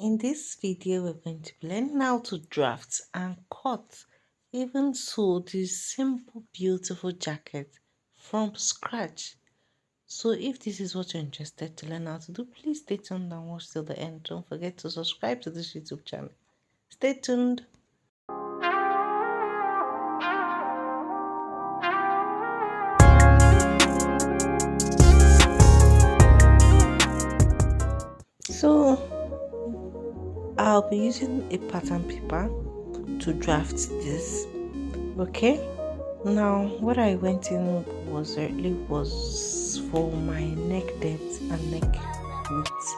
In this video, we're going to be learning how to draft and cut, even sew this simple, beautiful jacket from scratch. So, if this is what you're interested to learn how to do, please stay tuned and watch till the end. Don't forget to subscribe to this YouTube channel. Stay tuned. So, I'll be using a pattern paper to draft this. Okay. Now, what I went in was for my neck depth and neck width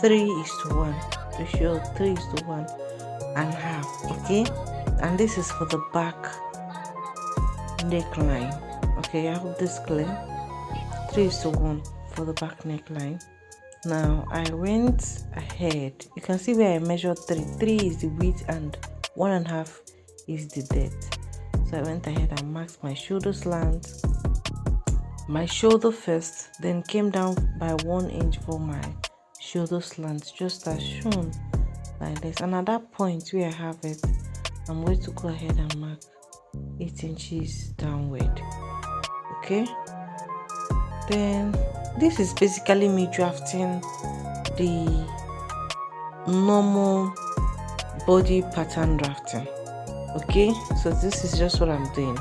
3:1 ratio, 3:1 and half. Okay, and this is for the back neckline. Okay, I hope this clear. 3:1 for the back neckline. Now I went ahead. You can see where I measured 3. 3 is the width and 1.5 is the depth. So I went ahead and marked my shoulder slant, my shoulder first, then came down by 1 inch for my shoulder slant, just as shown like this. And at that point where I have it, I'm going to go ahead and mark 8 inches downward. Okay, then this is basically me drafting the normal body pattern drafting. Okay, so this is just what I'm doing.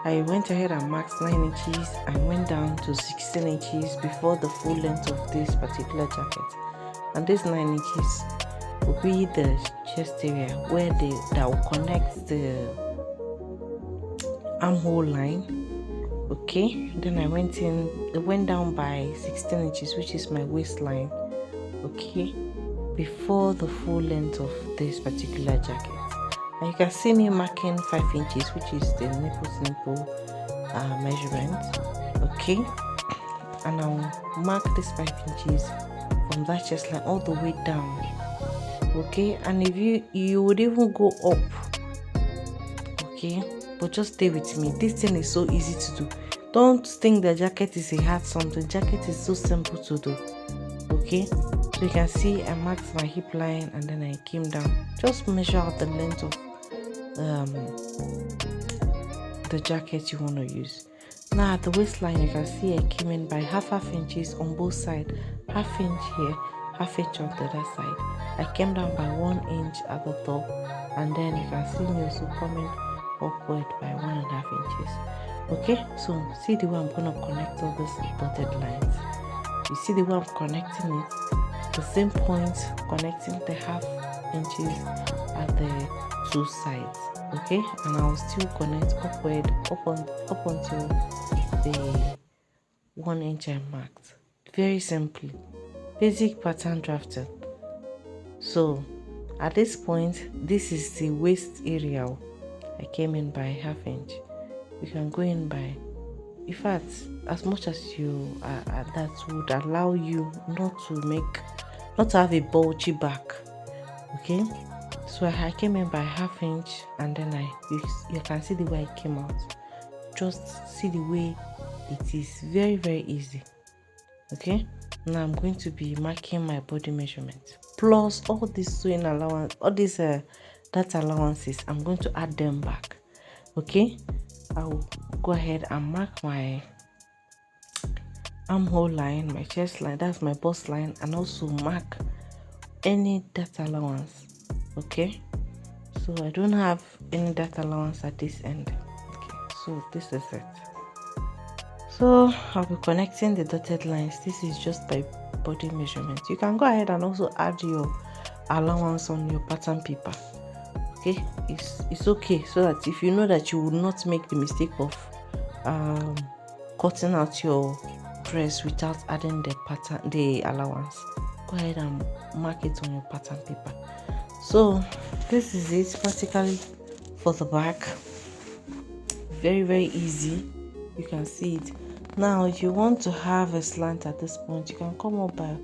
I went ahead and marked 9 inches and went down to 16 inches before the full length of this particular jacket. And this 9 inches will be the chest area where that will connect the armhole line. Okay, then I went down by 16 inches, which is my waistline. Okay, before the full length of this particular jacket. And you can see me marking 5 inches, which is the nipple measurement. Okay, and I'll mark this 5 inches from that chest line all the way down. Okay, and if you would even go up. Okay, but just stay with me. This thing is so easy to do. Don't think the jacket is a hard something. Jacket is so simple to do. Okay, so you can see I marked my hip line and then I came down. Just measure out the length of the jacket you want to use. Now at the waistline, you can see I came in by half inches on both sides, half inch here, half inch on the other side. I came down by 1 inch at the top, and then you can see me also coming upward by 1.5 inches. Okay, so see the way I'm gonna connect all these dotted lines. You see the way I'm connecting it, the same point connecting the half inches at the two sides. Okay, and I'll still connect upward up until the 1 inch I marked. Very simply, basic pattern drafting. So at this point, this is the waist area. I came in by half inch. You can go in by, in fact, as much as you that would allow you not to have a bulgy back. Okay, so I came in by half inch, and then you can see the way I came out. Just see the way it is. Very, very easy. Okay, now I'm going to be marking my body measurement plus all this sewing allowance, all these data allowances. I'm going to add them back. Okay, I'll go ahead and mark my armhole line, my chest line, that's my bust line, and also mark any data allowance. Okay, so I don't have any data allowance at this end. Okay, so this is it. So I'll be connecting the dotted lines. This is just by body measurement. You can go ahead and also add your allowance on your pattern paper. Okay, it's okay, so that if you know that you will not make the mistake of cutting out your dress without adding the allowance, go ahead and mark it on your pattern paper. So this is it practically for the back. Very, very easy. You can see it. Now if you want to have a slant at this point, you can come up by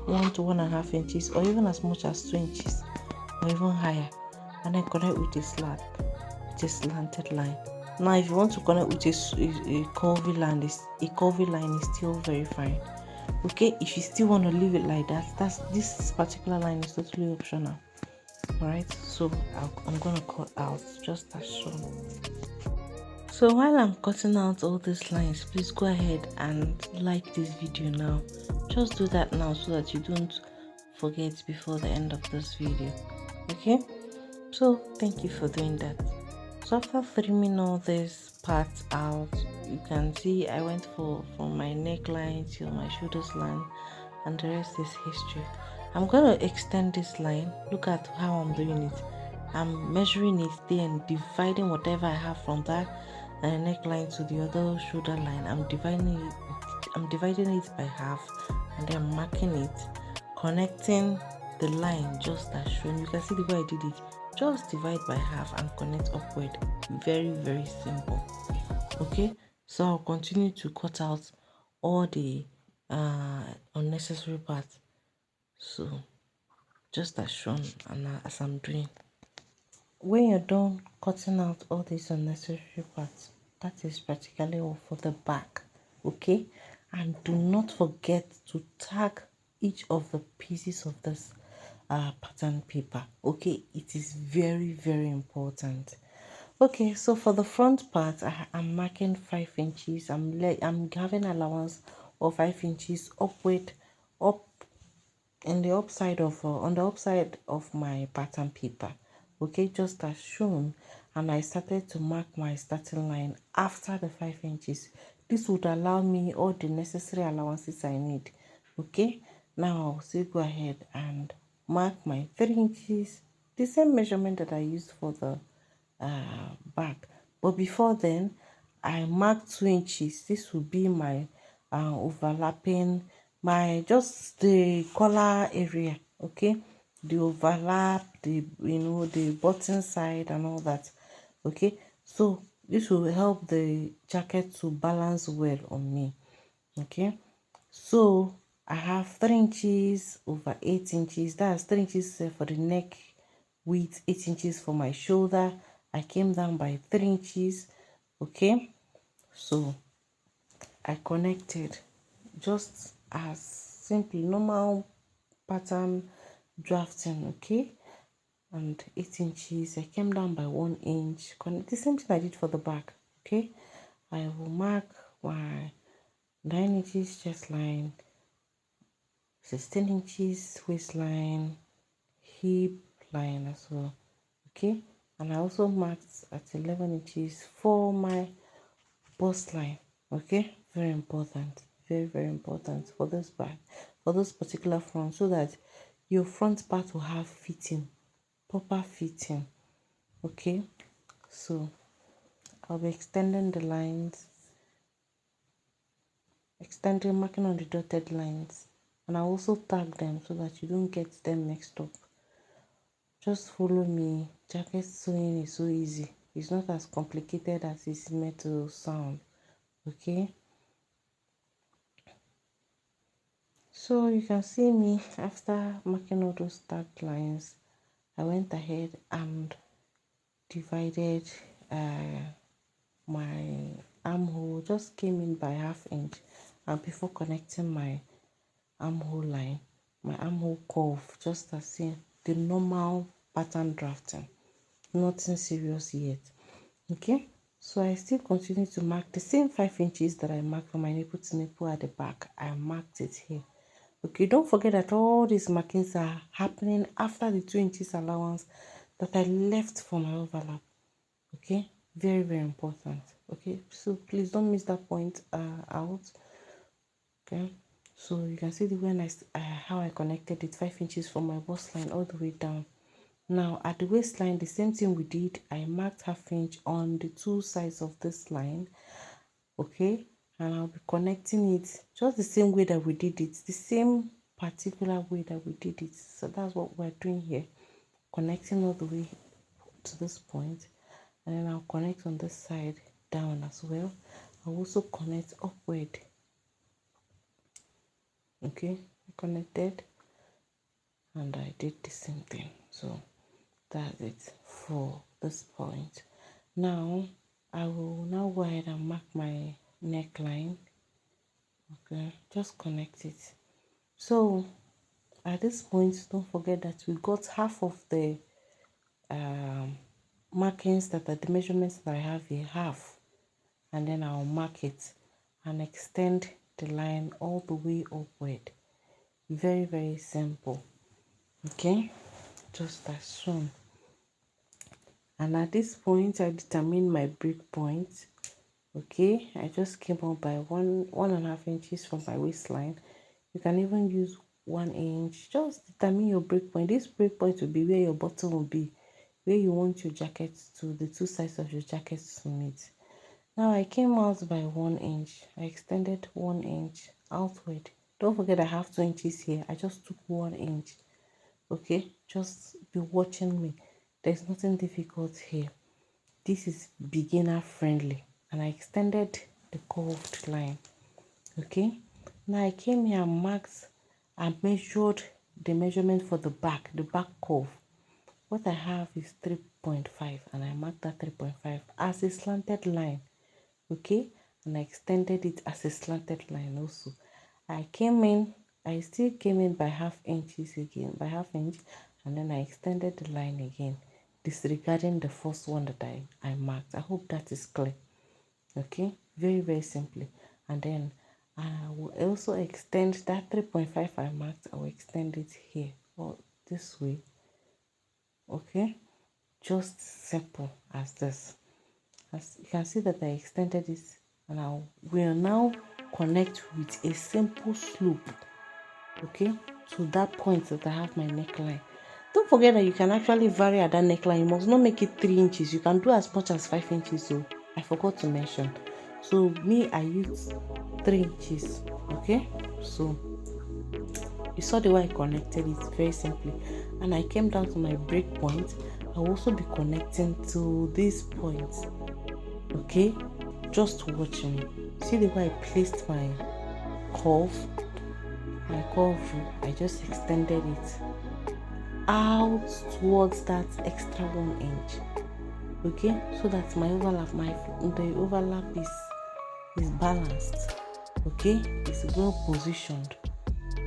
1 to 1.5 inches, or even as much as 2 inches, or even higher, and then connect with a slanted line. Now if you want to connect with a curvy line, is still very fine. Okay, if you still want to leave it like that, this particular line is totally optional. All right, so I'm gonna cut out just as shown. So while I'm cutting out all these lines, please go ahead and like this video now. Just do that now so that you don't forget before the end of this video. Okay, so thank you for doing that. So after trimming all these parts out, you can see I went from my neckline to my shoulders line, and the rest is history. I'm going to extend this line. Look at how I'm doing it. I'm measuring it, then dividing whatever I have from that neckline to the other shoulder line. I'm dividing it by half, and then marking it, connecting the line just as shown. You can see the way I did it. Just divide by half and connect upward. Very, very simple. Okay, so I'll continue to cut out all the unnecessary parts. So just as shown and as I'm doing. When you're done cutting out all these unnecessary parts, that is practically all for the back. Okay, and do not forget to tag each of the pieces of this pattern paper. Okay, it is very, very important. Okay, so for the front part, I'm marking 5 inches. I'm having allowance of 5 inches upward, up in the upside of on the upside of my pattern paper. Okay, just as shown, and I started to mark my starting line after the 5 inches. This would allow me all the necessary allowances I need. Okay, now I'll still go ahead and mark my 3 inches, the same measurement that I used for the back. But before then, I marked 2 inches. This will be my overlapping, my just the collar area. Okay, the overlap, the button side and all that. Okay, so this will help the jacket to balance well on me. Okay, so I have 3 inches over 8 inches. That's 3 inches for the neck width, 8 inches for my shoulder. I came down by 3 inches. Okay, so I connected just as simply normal pattern drafting. Okay, and 8 inches. I came down by 1 inch. Connect the same thing I did for the back. Okay, I will mark my 9 inches chest line, 16 inches waistline, hip line as well. Okay, and I also marked at 11 inches for my bust line. Okay, very important, very, very important for this back, for this particular front, so that your front part will have fitting, proper fitting. Okay, so I'll be extending the lines, marking on the dotted lines, and I also tag them so that you don't get them mixed up. Just follow me. Jacket sewing is so easy. It's not as complicated as it's meant to sound. Okay, so you can see me after marking all those tagged lines. I went ahead and divided my armhole, just came in by ½ inch, and before connecting my armhole line, my armhole curve, just as in the normal pattern drafting, nothing serious yet. Okay, so I still continue to mark the same 5 inches that I marked from my nipple to nipple at the back. I marked it here. Okay, don't forget that all these markings are happening after the 2 inches allowance that I left for my overlap. Okay, very, very important. Okay, so please don't miss that point out. Okay, so you can see the way how I connected it, 5 inches from my bust line all the way down. Now at the waistline, the same thing we did. I marked ½ inch on the two sides of this line. Okay, and I'll be connecting it just the same way that we did it, the same particular way that we did it. So that's what we're doing here, connecting all the way to this point, and then I'll connect on this side down as well. I'll also connect upward. Okay, I connected and I did the same thing. So that's it for this point. Now I will now go ahead and mark my neckline. Okay, just connect it. So at this point, don't forget that we got half of the um, markings that are the measurements that I have here, half, and then I'll mark it and extend the line all the way upward. Very, very simple. Okay, just as soon. And at this point, I determine my break point. Okay, I just came up by 1.5 inches from my waistline. You can even use 1 inch. Just determine your break point. This break point will be where your bottom will be, where you want your jacket to, the two sides of your jacket to meet. Now I came out by 1 inch. I extended 1 inch outward. Don't forget I have 2 inches here. I just took 1 inch. Okay, just be watching me. There's nothing difficult here. This is beginner friendly, and I extended the curved line. Okay, now I came here and marked and measured the measurement for the back curve. What I have is 3.5, and I marked that 3.5 as a slanted line. Okay, and I extended it as a slanted line also. I still came in by half inches again, by half inch, and then I extended the line again, disregarding the first one that I marked. I hope that is clear. Okay, very, very simply. And then I will also extend that 3.5 I marked, I will extend it here or this way. Okay, just simple as this. As you can see that I extended it, and I will now connect with a simple slope, okay, to that point that I have my neckline. Don't forget that you can actually vary at that neckline. You must not make it 3 inches. You can do as much as 5 inches. So I forgot to mention. So me, I use 3 inches. Okay, so you saw the way I connected it very simply, and I came down to my break point. I'll also be connecting to this point. Okay, just watch me. See the way I placed my curve, I just extended it out towards that extra 1 inch. Okay, so that the overlap is balanced. Okay, it's well positioned.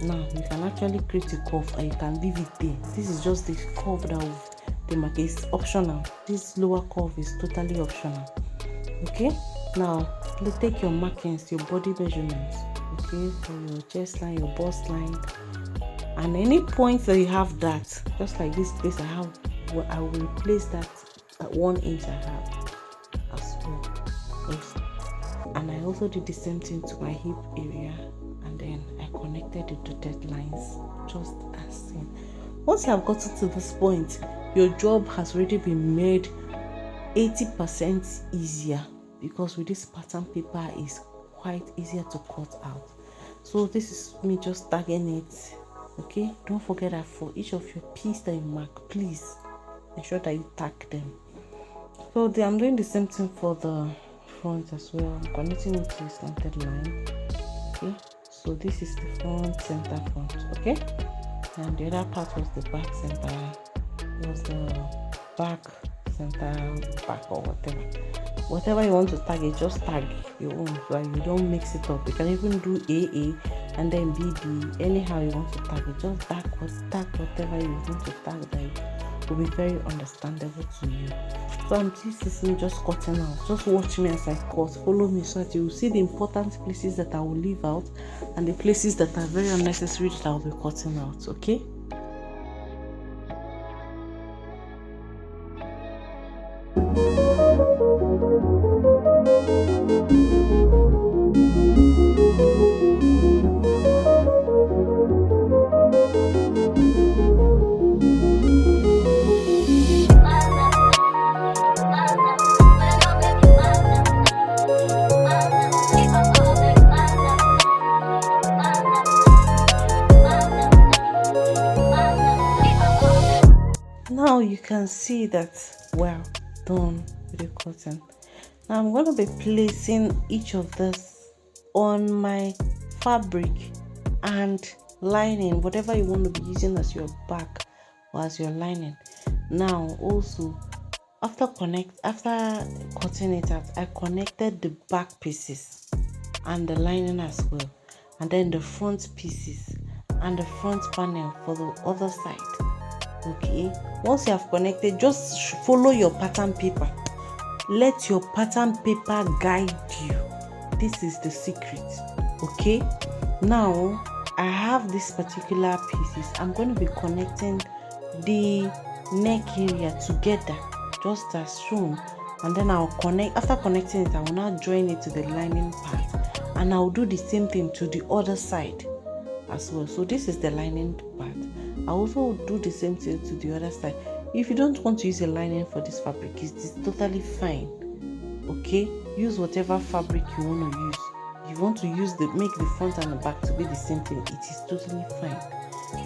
Now you can actually create a curve, and you can leave it there. This is just the curve that the mark is optional. This lower curve is totally optional. Okay, now let's take your markings, your body measurements. Okay, for your chest line, your bust line, and any points that you have that, just like this place I will replace that 1 inch I have as well. Also. And I also did the same thing to my hip area, and then I connected the dotted lines just as seen. Once you have gotten to this point, your job has already been made 80% easier, because with this pattern paper is quite easier to cut out. So this is me just tagging it. Okay, don't forget that for each of your piece that you mark, please ensure that you tag them. So I'm doing the same thing for the front as well. I'm connecting it to a slanted line. Okay, so this is the front center front. Okay, and the other part was the back center. It was the back center, back, or whatever you want to tag it, just tag your own, so you don't mix it up. You can even do AA and then BB, anyhow you want to tag it. Just tag whatever you want to tag, that will be very understandable to you. So this is me just cutting out. Just watch me as I cut. Follow me so that you will see the important places that I will leave out, and the places that are very unnecessary that I will be cutting out. Okay. Now you can see that we're done with the cotton. Now I'm going to be placing each of this on my fabric and lining, whatever you want to be using as your back or as your lining. Now also, after cutting it out, I connected the back pieces and the lining as well. and then the front pieces and the front panel for the other side. Okay, once you have connected, just follow your pattern paper. Let your pattern paper guide you. This is the secret. Okay, now I have this particular pieces. I'm going to be connecting the neck area together just as shown, and then I'll connect. After connecting it, I will now join it to the lining part, and I'll do the same thing to the other side as well. So this is the lining part. I also do the same thing to the other side. If you don't want to use a lining for this fabric, it's totally fine. Okay, use whatever fabric you want to use. If you want to make the front and the back to be the same thing, it is totally fine.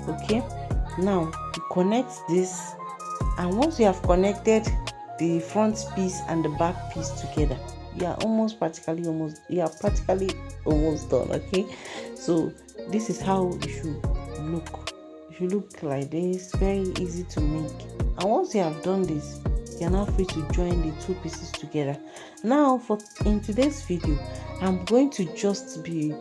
Okay, now you connect this, and once you have connected the front piece and the back piece together, you are practically almost done. Okay, so this is how it should look. It should look like this, very easy to make. And once you have done this, you're now free to join the two pieces together. Now in today's video, I'm going to just be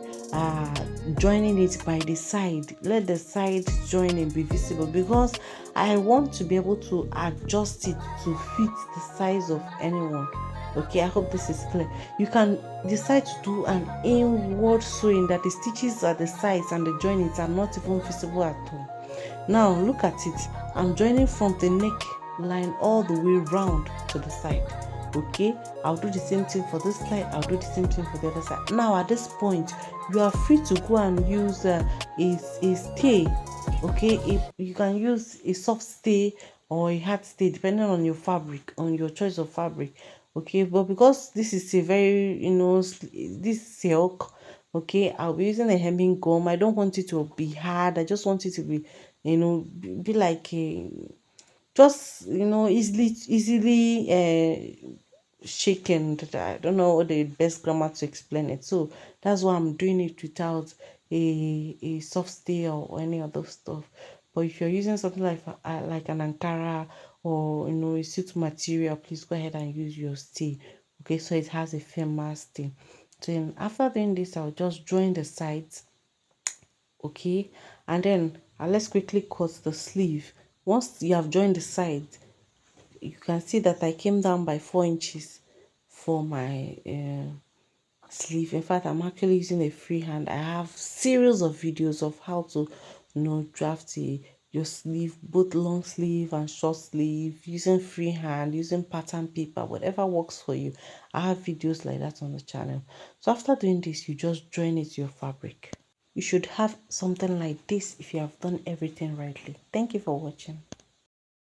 joining it by the side. Let the side joining be visible, because I want to be able to adjust it to fit the size of anyone. Okay, I hope this is clear. You can decide to do an inward sewing that the stitches at the sides and the joinings are not even visible at all. Now look at it. I'm joining from the neck line all the way round to the side. Okay, I'll do the same thing for this side, I'll do the same thing for the other side. Now at this point, you are free to go and use a stay. Okay, you can use a soft stay or a hard stay depending on your fabric, on your choice of fabric. Okay, but because this is a very, this silk, okay, I'll be using a hemming gum. I don't want it to be hard. I just want it to be, be like a, just, easily shaken. I don't know the best grammar to explain it, so that's why I'm doing it without a soft stay or any other stuff. But if you're using something like an Ankara or a silk material, please go ahead and use your stay. Okay, so it has a firmer stay. Then after doing this, I'll just join the sides. Okay, and then let's quickly cut the sleeve. Once you have joined the sides, you can see that I came down by 4 inches for my sleeve. In fact, I'm actually using a freehand. I have series of videos of how to draft your sleeve, both long sleeve and short sleeve, using freehand, using pattern paper, whatever works for you. I have videos like that on the channel. So after doing this, you just join it to your fabric. You should have something like this if you have done everything rightly. Thank you for watching.